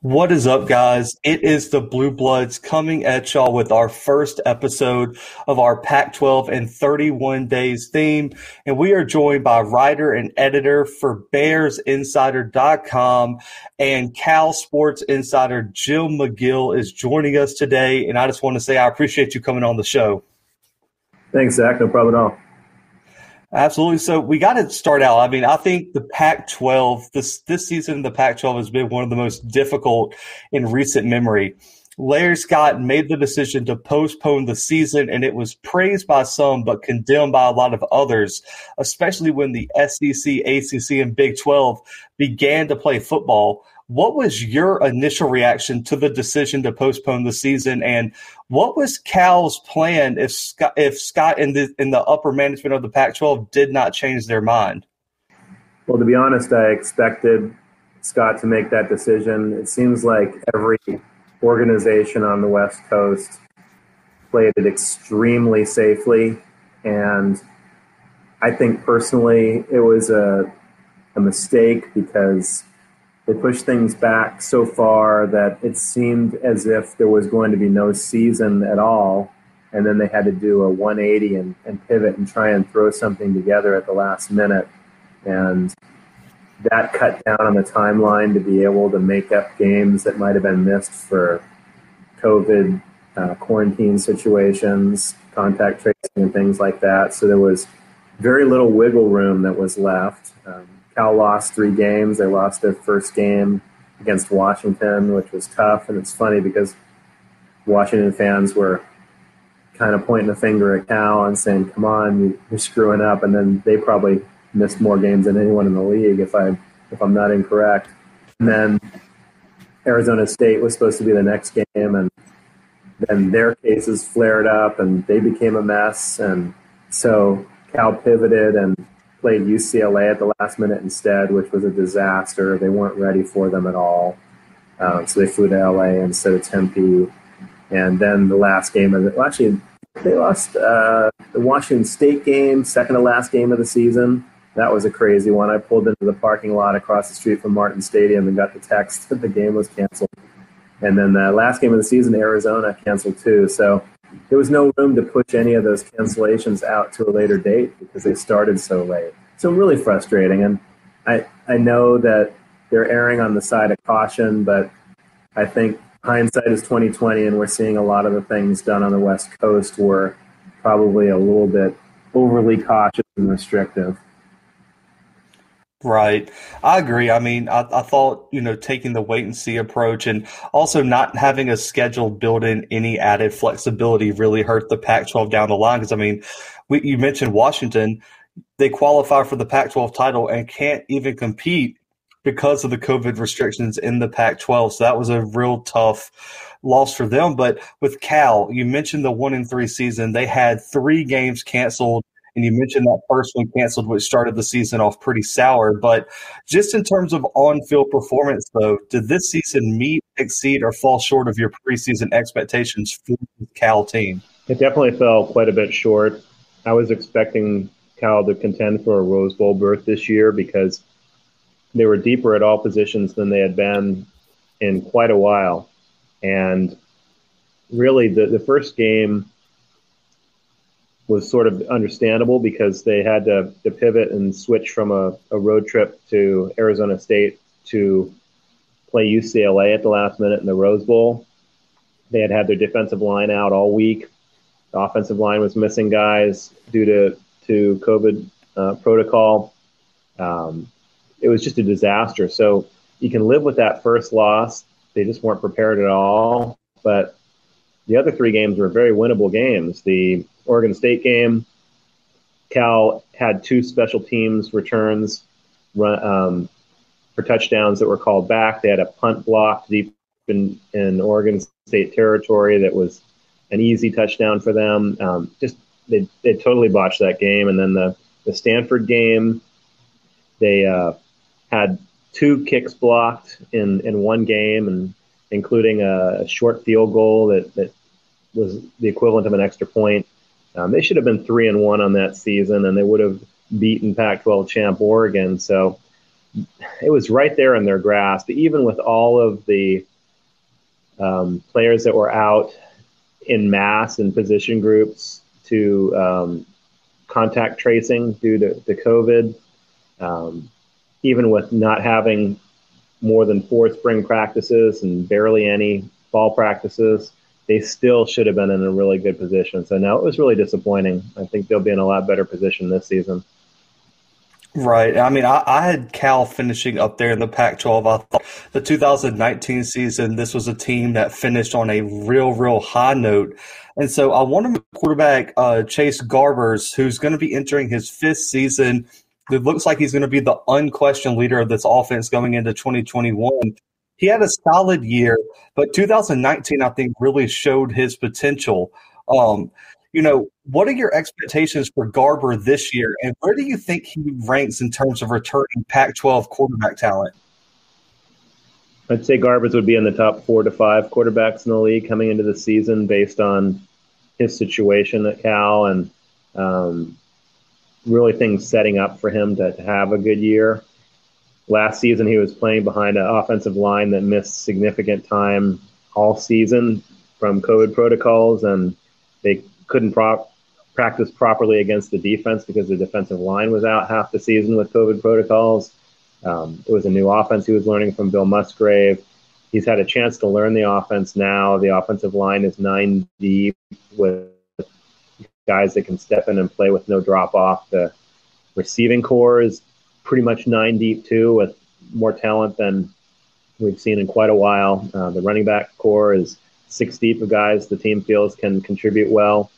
What is up, guys? It is the Bluebloods coming at y'all with our first episode of our Pac-12 and 31 Days theme. And we are joined by writer and editor for BearsInsider.com and Cal Sports Insider Jim McGill is joining us today. And I just want to say I appreciate you coming on the show. Thanks, Zach. No problem at all. Absolutely. So we got to start out. I mean, I think the Pac-12, this season, the Pac-12 has been one of the most difficult in recent memory. Larry Scott made the decision to postpone the season, and it was praised by some but condemned by a lot of others, especially when the SEC, ACC, and Big 12 began to play football. What was your initial reaction to the decision to postpone the season, and what was Cal's plan if Scott and the upper management of the Pac-12 did not change their mind? Well, to be honest, I expected Scott to make that decision. It seems like every organization on the West Coast played it extremely safely, and I think personally it was a mistake because they pushed things back so far that it seemed as if there was going to be no season at all, and then they had to do a 180 and pivot and try and throw something together at the last minute. And that cut down on the timeline to be able to make up games that might have been missed for COVID quarantine situations, contact tracing, and things like that. So there was very little wiggle room that was left. Cal lost 3 games. They lost their first game against Washington, which was tough. And it's funny because Washington fans were kind of pointing a finger at Cal and saying, come on, you're screwing up. And then they probably missed more games than anyone in the league, if I'm not incorrect. And then Arizona State was supposed to be the next game, and then their cases flared up and they became a mess. And so Cal pivoted and played UCLA at the last minute instead, which was a disaster. They weren't ready for them at all. So they flew to LA instead of Tempe. And then the last game of they lost the Washington State game, second to last game of the season. That was a crazy one. I pulled into the parking lot across the street from Martin Stadium and got the text that the game was canceled. And then the last game of the season, Arizona canceled too. So there was no room to push any of those cancellations out to a later date because they started so late. So really frustrating. And I know that they're erring on the side of caution, but I think hindsight is 20/20, and we're seeing a lot of the things done on the West Coast were probably a little bit overly cautious and restrictive. Right. I agree. I mean, I thought, taking the wait and see approach and also not having a schedule build in any added flexibility really hurt the Pac-12 down the line. Because, I mean, you mentioned Washington. They qualify for the Pac-12 title and can't even compete because of the COVID restrictions in the Pac-12. So that was a real tough loss for them. But with Cal, you mentioned the 1-3 season. They had 3 games canceled. And you mentioned that first one canceled, which started the season off pretty sour. But just in terms of on-field performance, though, did this season meet, exceed, or fall short of your preseason expectations for the Cal team? It definitely fell quite a bit short. I was expecting Cal to contend for a Rose Bowl berth this year because they were deeper at all positions than they had been in quite a while. And really, the first game was sort of understandable because they had to pivot and switch from a road trip to Arizona State to play UCLA at the last minute in the Rose Bowl. They had their defensive line out all week. The offensive line was missing guys due to COVID protocol. It was just a disaster. So you can live with that first loss. They just weren't prepared at all. But the other 3 games were very winnable games. The Oregon State game, Cal had 2 special teams returns for touchdowns that were called back. They had a punt blocked deep in Oregon State territory that was an easy touchdown for them. They totally botched that game. And then the Stanford game, they had 2 kicks blocked in one game, and including a short field goal that was the equivalent of an extra point. They should have been 3-1 on that season, and they would have beaten Pac-12 champ Oregon. So it was right there in their grasp. Even with all of the players that were out in mass and position groups to contact tracing due to COVID. Even with not having more than 4 spring practices and barely any fall practices, they still should have been in a really good position. So no, it was really disappointing. I think they'll be in a lot better position this season. Right. I mean, I had Cal finishing up there in the Pac-12. I thought the 2019 season, this was a team that finished on a real high note. And so I want to quarterback Chase Garbers, who's going to be entering his 5th season. It looks like he's going to be the unquestioned leader of this offense going into 2021. He had a solid year, but 2019, I think, really showed his potential. What are your expectations for Garber this year, and where do you think he ranks in terms of returning Pac-12 quarterback talent? I'd say Garbers would be in the top 4 to 5 quarterbacks in the league coming into the season based on his situation at Cal and really things setting up for him to have a good year. Last season, he was playing behind an offensive line that missed significant time all season from COVID protocols, and they couldn't practice properly against the defense because the defensive line was out half the season with COVID protocols. It was a new offense he was learning from Bill Musgrave. He's had a chance to learn the offense now. The offensive line is 9 deep with guys that can step in and play with no drop-off. The receiving core is pretty much 9 deep, too, with more talent than we've seen in quite a while. The running back core is 6 deep of guys the team feels can contribute well.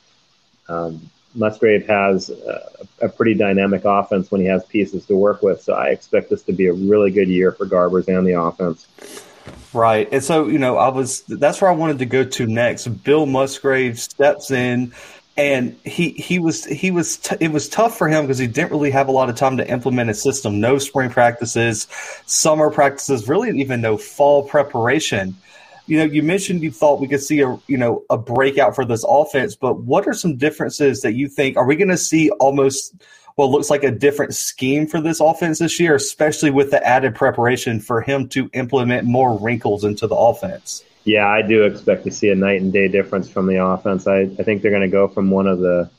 Musgrave has a pretty dynamic offense when he has pieces to work with, so I expect this to be a really good year for Garbers and the offense. Right. And so, that's where I wanted to go to next. Bill Musgrave steps in, and it was tough for him because he didn't really have a lot of time to implement a system. No spring practices, summer practices, really even no fall preparation. You mentioned you thought we could see a breakout for this offense, but what are some differences that you think? Are we going to see almost what looks like a different scheme for this offense this year, especially with the added preparation for him to implement more wrinkles into the offense? Yeah, I do expect to see a night and day difference from the offense. I think they're going to go from one of the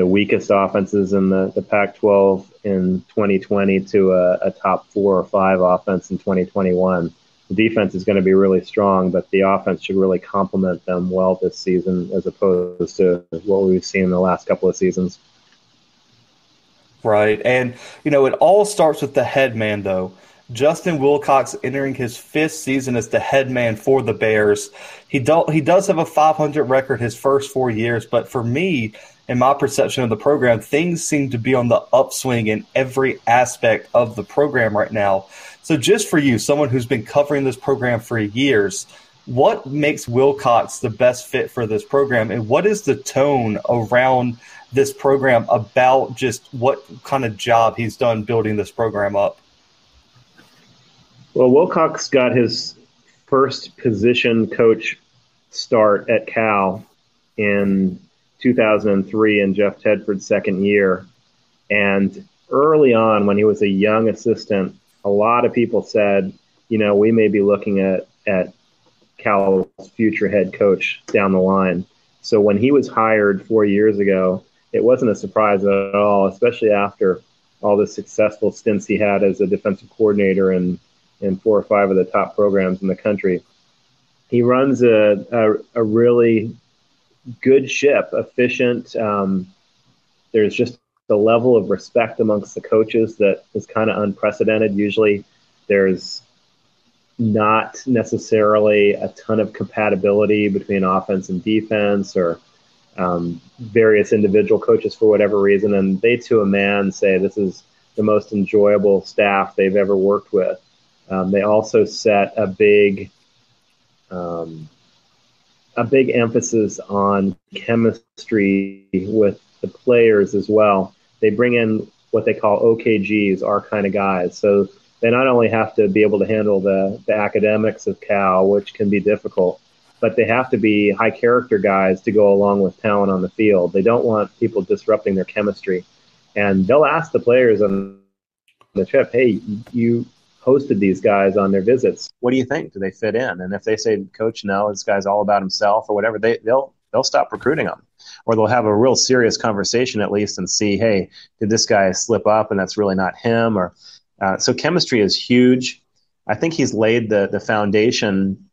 weakest offenses in the Pac-12 in 2020 to a top 4 or 5 offense in 2021. The defense is going to be really strong, but the offense should really complement them well this season as opposed to what we've seen in the last couple of seasons. Right. And, it all starts with the head man, though. Justin Wilcox entering his 5th season as the head man for the Bears. He does have a 500 record his first 4 years, but for me, in my perception of the program, things seem to be on the upswing in every aspect of the program right now. So just for you, someone who's been covering this program for years, what makes Wilcox the best fit for this program, and what is the tone around this program about just what kind of job he's done building this program up? Well, Wilcox got his first position coach start at Cal in 2003 in Jeff Tedford's second year. And early on, when he was a young assistant, a lot of people said, we may be looking at Cal's future head coach down the line. So when he was hired 4 years ago, it wasn't a surprise at all, especially after all the successful stints he had as a defensive coordinator in 4 or 5 of the top programs in the country. He runs a really good ship, efficient. There's just the level of respect amongst the coaches that is kind of unprecedented. Usually there's not necessarily a ton of compatibility between offense and defense or various individual coaches for whatever reason. And they, to a man, say this is the most enjoyable staff they've ever worked with. They also set a big emphasis on chemistry with the players as well. They bring in what they call OKGs, our kind of guys. So they not only have to be able to handle the academics of Cal, which can be difficult, but they have to be high character guys to go along with talent on the field. They don't want people disrupting their chemistry. And they'll ask the players on the trip, hey, you hosted these guys on their visits. What do you think? Do they fit in? And if they say, Coach, no, this guy's all about himself or whatever, they'll stop recruiting them, or they'll have a real serious conversation at least and see, hey, did this guy slip up and that's really not him? Or so chemistry is huge. I think he's laid the foundation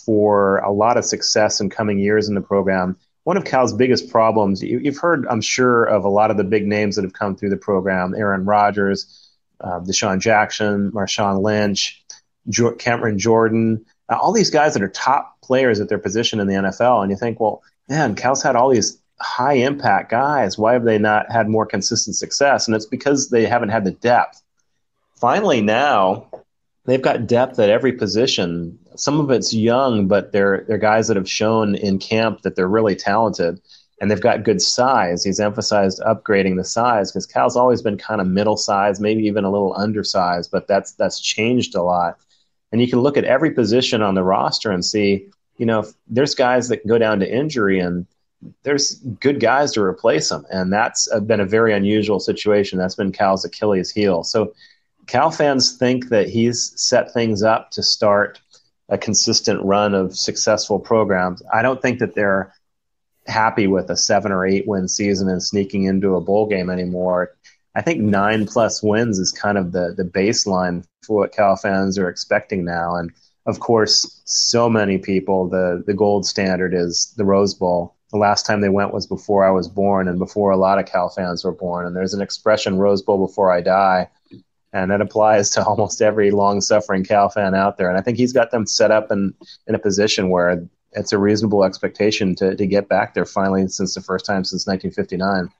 for a lot of success in coming years in the program. One of Cal's biggest problems, you've heard, I'm sure, of a lot of the big names that have come through the program: Aaron Rodgers, Deshaun Jackson, Marshawn Lynch, Cameron Jordan, all these guys that are top players at their position in the NFL. And you think, well, man, Cal's had all these high impact guys. Why have they not had more consistent success? And it's because they haven't had the depth. Finally, now they've got depth at every position. Some of it's young, but they're guys that have shown in camp that they're really talented, and they've got good size. He's emphasized upgrading the size because Cal's always been kind of middle size, maybe even a little undersized, but that's changed a lot. And you can look at every position on the roster and see, there's guys that can go down to injury, and there's good guys to replace them. And that's been a very unusual situation. That's been Cal's Achilles heel. So Cal fans think that he's set things up to start a consistent run of successful programs. I don't think that they're happy with a 7 or 8 win season and sneaking into a bowl game anymore. I think 9+ wins is kind of the baseline for what Cal fans are expecting now. And of course, so many people, the gold standard is the Rose Bowl. The last time they went was before I was born and before a lot of Cal fans were born. And there's an expression, Rose Bowl before I die. And that applies to almost every long-suffering Cal fan out there. And I think he's got them set up in a position where it's a reasonable expectation to get back there finally since the first time since 1959.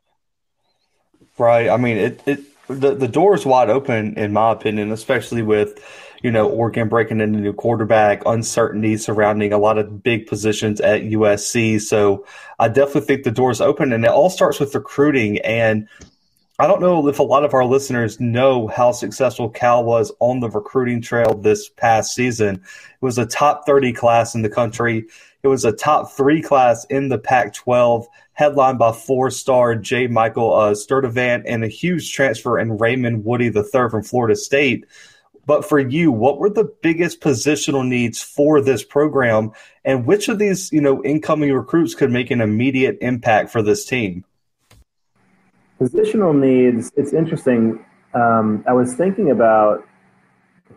Right. I mean, the door is wide open, in my opinion, especially with, Oregon breaking in a new quarterback, uncertainty surrounding a lot of big positions at USC. So I definitely think the door is open, and it all starts with recruiting. And I don't know if a lot of our listeners know how successful Cal was on the recruiting trail this past season. It was a top 30 class in the country. It was a top 3 class in the Pac-12, headlined by 4-star J. Michael Sturdivant and a huge transfer in Raymond Woody III from Florida State. But for you, what were the biggest positional needs for this program, and which of these, incoming recruits could make an immediate impact for this team? Positional needs, it's interesting. I was thinking about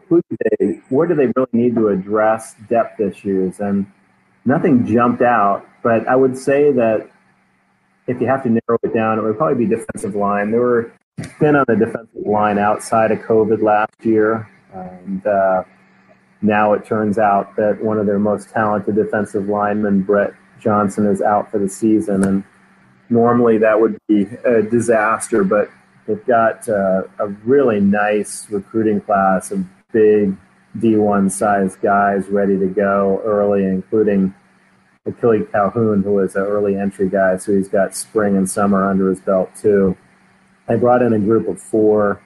where do they really need to address depth issues, and nothing jumped out. But I would say that if you have to narrow it down, it would probably be defensive line. They were thin on the defensive line outside of COVID last year, and now it turns out that one of their most talented defensive linemen, Brett Johnson, is out for the season, and normally that would be a disaster, but they've got a really nice recruiting class of big D1 size guys ready to go early, including Achille Calhoun, who was an early entry guy, so he's got spring and summer under his belt too. I brought in a group of 4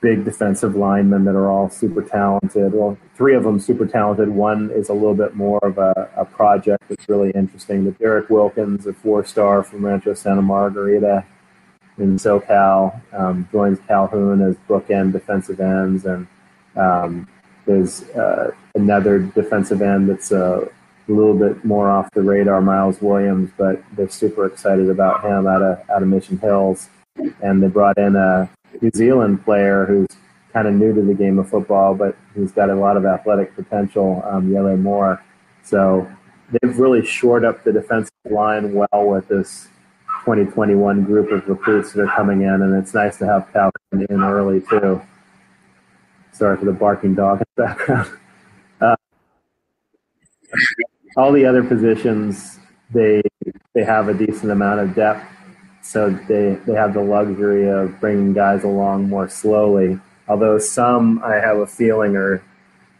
big defensive linemen that are all super talented. Well, 3 of them super talented. One is a little bit more of a project that's really interesting. But Derek Wilkins, a 4-star from Rancho Santa Margarita in SoCal, joins Calhoun as bookend defensive ends. And there's another defensive end that's a little bit more off the radar, Miles Williams, but they're super excited about him out of Mission Hills. And they brought in a New Zealand player who's kind of new to the game of football, but who's got a lot of athletic potential, Yele Moore. So they've really shored up the defensive line well with this 2021 group of recruits that are coming in, and it's nice to have Cal in early too. Sorry for the barking dog in the background. All the other positions, they have a decent amount of depth. So they have the luxury of bringing guys along more slowly, although some, I have a feeling, are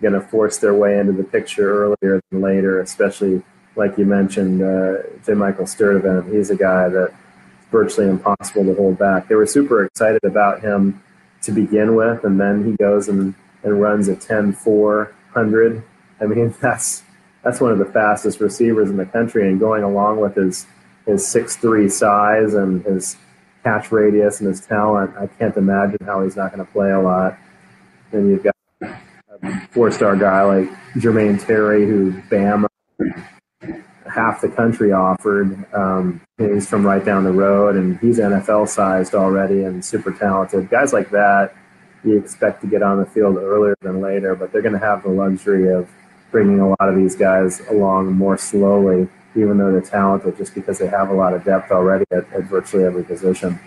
going to force their way into the picture earlier than later, especially, like you mentioned, J. Michael Sturdivant. He's a guy that's virtually impossible to hold back. They were super excited about him to begin with, and then he goes and runs a 10.400. I mean, that's one of the fastest receivers in the country, and going along with his 6'3" size and his catch radius and his talent, I can't imagine how he's not going to play a lot. Then you've got 4-star guy like Jermaine Terry, who Bama, half the country offered. He's from right down the road, and he's NFL sized already and super talented. Guys like that, you expect to get on the field earlier than later, but they're going to have the luxury of bringing a lot of these guys along more slowly, even though they're talented, just because they have a lot of depth already at virtually every position.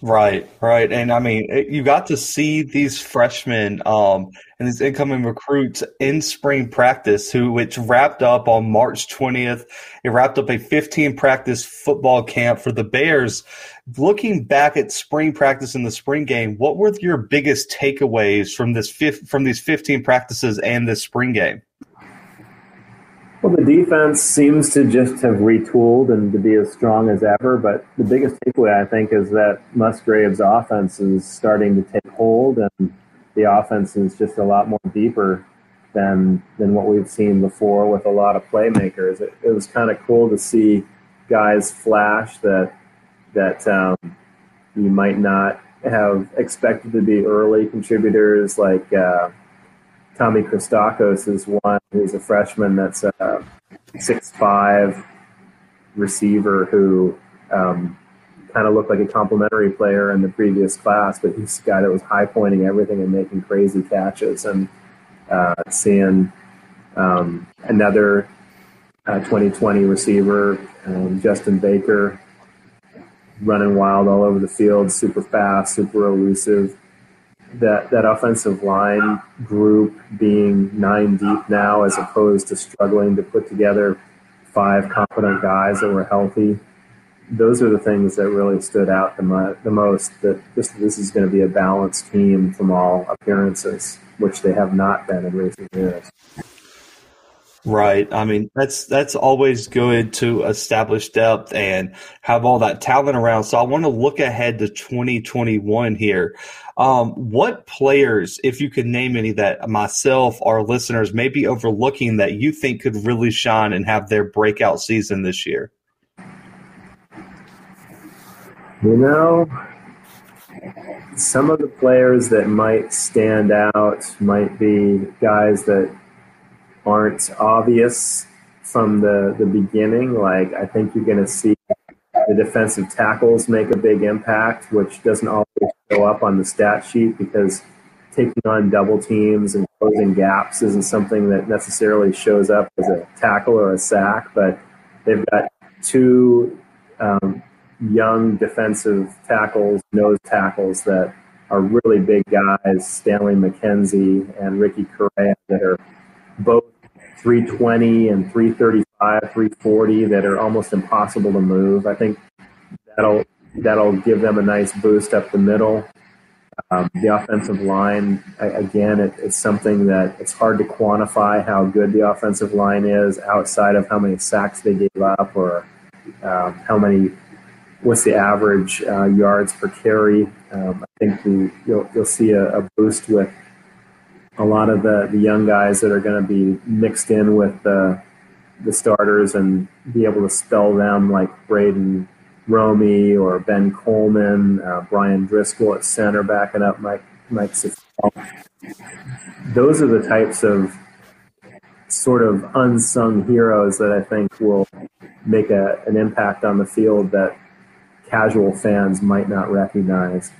Right, right. And I mean, you got to see these freshmen and these incoming recruits in spring practice, which wrapped up on March 20th. It wrapped up a 15 practice football camp for the Bears. Looking back at spring practice and the spring game, what were your biggest takeaways from these 15 practices and this spring game? Well, the defense seems to just have retooled and to be as strong as ever. But the biggest takeaway, I think, is that Musgrave's offense is starting to take hold, and the offense is just a lot more deeper than what we've seen before with a lot of playmakers. It was kind of cool to see guys flash that you might not have expected to be early contributors, like Tommy Christakos is one who's a freshman that's a 6'5" receiver who kind of looked like a complimentary player in the previous class, but he's a guy that was high pointing everything and making crazy catches. And seeing another 2020 receiver, Justin Baker, running wild all over the field, super fast, super elusive. That offensive line group being 9 deep now, as opposed to struggling to put together 5 competent guys that were healthy. Those are the things that really stood out the most, that this is going to be a balanced team from all appearances, which they have not been in recent years. Right. I mean, that's always good to establish depth and have all that talent around. So I want to look ahead to 2021 here. What players, if you could name any that myself, our listeners may be overlooking, that you think could really shine and have their breakout season this year? You know, some of the players that might stand out might be guys that aren't obvious from the beginning. Like, I think you're going to see the defensive tackles make a big impact, which doesn't always show up on the stat sheet, because taking on double teams and closing gaps isn't something that necessarily shows up as a tackle or a sack. But they've got 2 young defensive tackles, nose tackles, that are really big guys, Stanley McKenzie and Ricky Correa, that are both 320 and 335, 340, that are almost impossible to move. I think that'll give them a nice boost up the middle. The offensive line, again, it's something that it's hard to quantify how good the offensive line is outside of how many sacks they gave up, or what's the average yards per carry. I think you'll see a boost with a lot of the young guys that are going to be mixed in with the starters, and be able to spell them, like Braden Romy or Ben Coleman, Brian Driscoll at center backing up Mike Sifel. Those are the types of sort of unsung heroes that I think will make an impact on the field that casual fans might not recognize.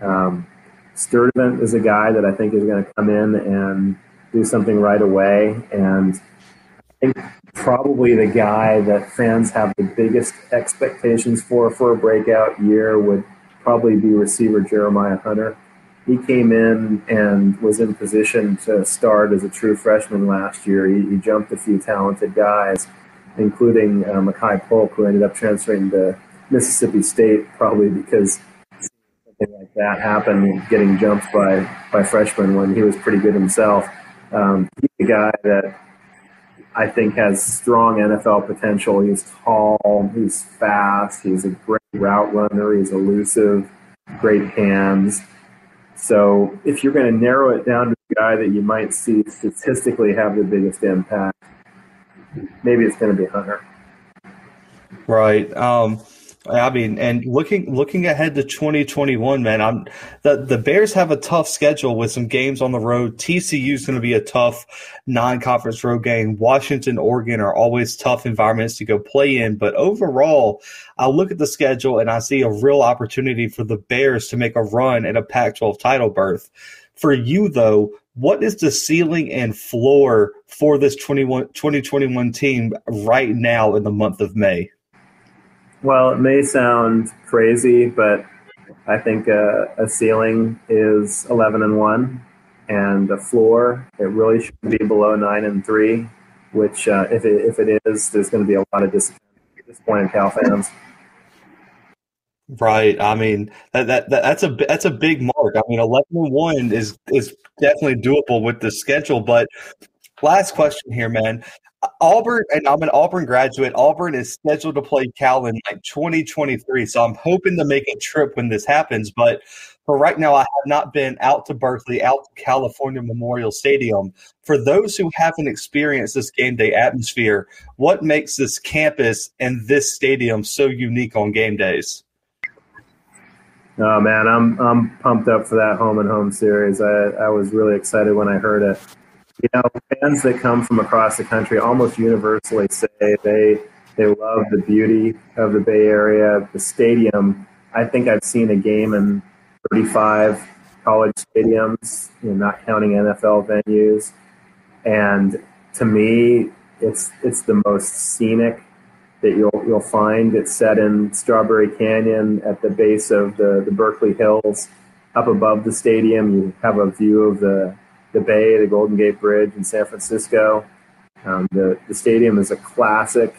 Sturdivant is a guy that I think is going to come in and do something right away. And I think probably the guy that fans have the biggest expectations for a breakout year would probably be receiver Jeremiah Hunter. He came in and was in position to start as a true freshman last year. He jumped a few talented guys, including Mekhi Polk, who ended up transferring to Mississippi State, probably because something like that happened, getting jumped by freshmen when he was pretty good himself. He's a guy that I think has strong NFL potential. He's tall, he's fast, he's a great route runner, he's elusive, great hands. So if you're going to narrow it down to the guy that you might see statistically have the biggest impact, maybe it's going to be Hunter. Right. I mean, and looking ahead to 2021, man, the Bears have a tough schedule with some games on the road. TCU is going to be a tough non-conference road game. Washington, Oregon are always tough environments to go play in. But overall, I look at the schedule and I see a real opportunity for the Bears to make a run at a Pac-12 title berth. For you, though, what is the ceiling and floor for this 2021 team right now in the month of May? Well, it may sound crazy, but I think a ceiling is 11-1, and a floor, it really should be below 9-3. Which, if it is, there's going to be a lot of disappointed Cal fans. Right. I mean, that's a big mark. I mean, 11-1 is definitely doable with the schedule. But last question here, man. Auburn, and I'm an Auburn graduate. Auburn is scheduled to play Cal in like 2023, so I'm hoping to make a trip when this happens. But for right now, I have not been out to Berkeley, out to California Memorial Stadium. For those who haven't experienced this game day atmosphere, what makes this campus and this stadium so unique on game days? Oh man, I'm pumped up for that home and home series. I was really excited when I heard it. You know, fans that come from across the country almost universally say they love the beauty of the Bay Area, the stadium. I think I've seen a game in 35 college stadiums, you know, not counting NFL venues. And to me, it's the most scenic that you'll find. It's set in Strawberry Canyon at the base of the Berkeley Hills. Up above the stadium, you have a view of the Bay, the Golden Gate Bridge in San Francisco. The stadium is a classic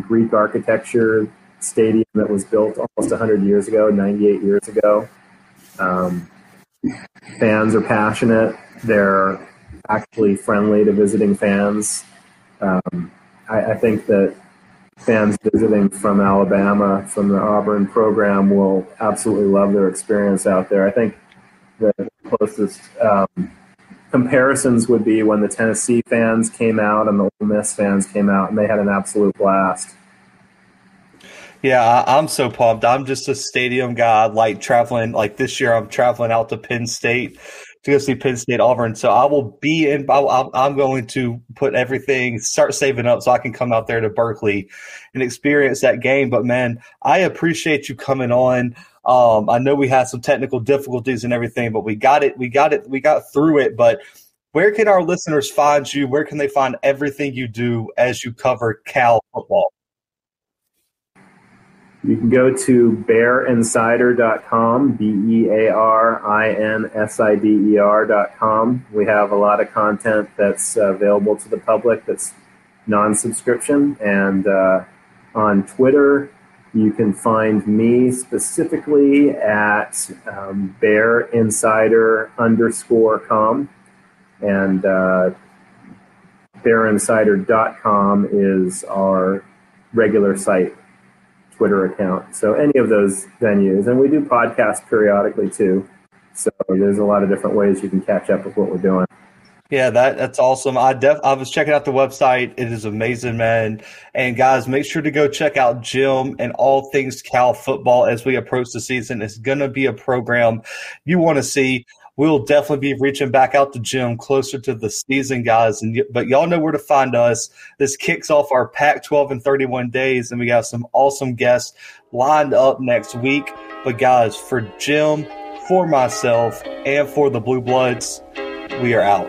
Greek architecture stadium that was built almost 100 years ago, 98 years ago. Fans are passionate. They're actually friendly to visiting fans. I think that fans visiting from Alabama, from the Auburn program, will absolutely love their experience out there. I think the closest comparisons would be when the Tennessee fans came out and the Ole Miss fans came out, and they had an absolute blast. Yeah, I'm so pumped. I'm just a stadium guy. I like traveling. Like this year, I'm traveling out to Penn State to go see Penn State Auburn. So I will be in. I'm going to put everything, start saving up so I can come out there to Berkeley and experience that game. But man, I appreciate you coming on. I know we had some technical difficulties and everything, but we got it. We got through it. But where can our listeners find you? Where can they find everything you do as you cover Cal football? You can go to bearinsider.com, BEARINSIDER.com. We have a lot of content that's available to the public that's non-subscription. And on Twitter, you can find me specifically at bearinsider_com. And bearinsider.com is our regular site Twitter account. So any of those venues, and we do podcasts periodically too. So there's a lot of different ways you can catch up with what we're doing. Yeah, that's awesome. I was checking out the website. It is amazing, man. And guys, make sure to go check out Jim and all things Cal football as we approach the season. It's going to be a program you want to see. We'll definitely be reaching back out to Jim closer to the season, guys. But y'all know where to find us. This kicks off our Pac-12 in 31 days, and we got some awesome guests lined up next week. But, guys, for Jim, for myself, and for the Blue Bloods, we are out.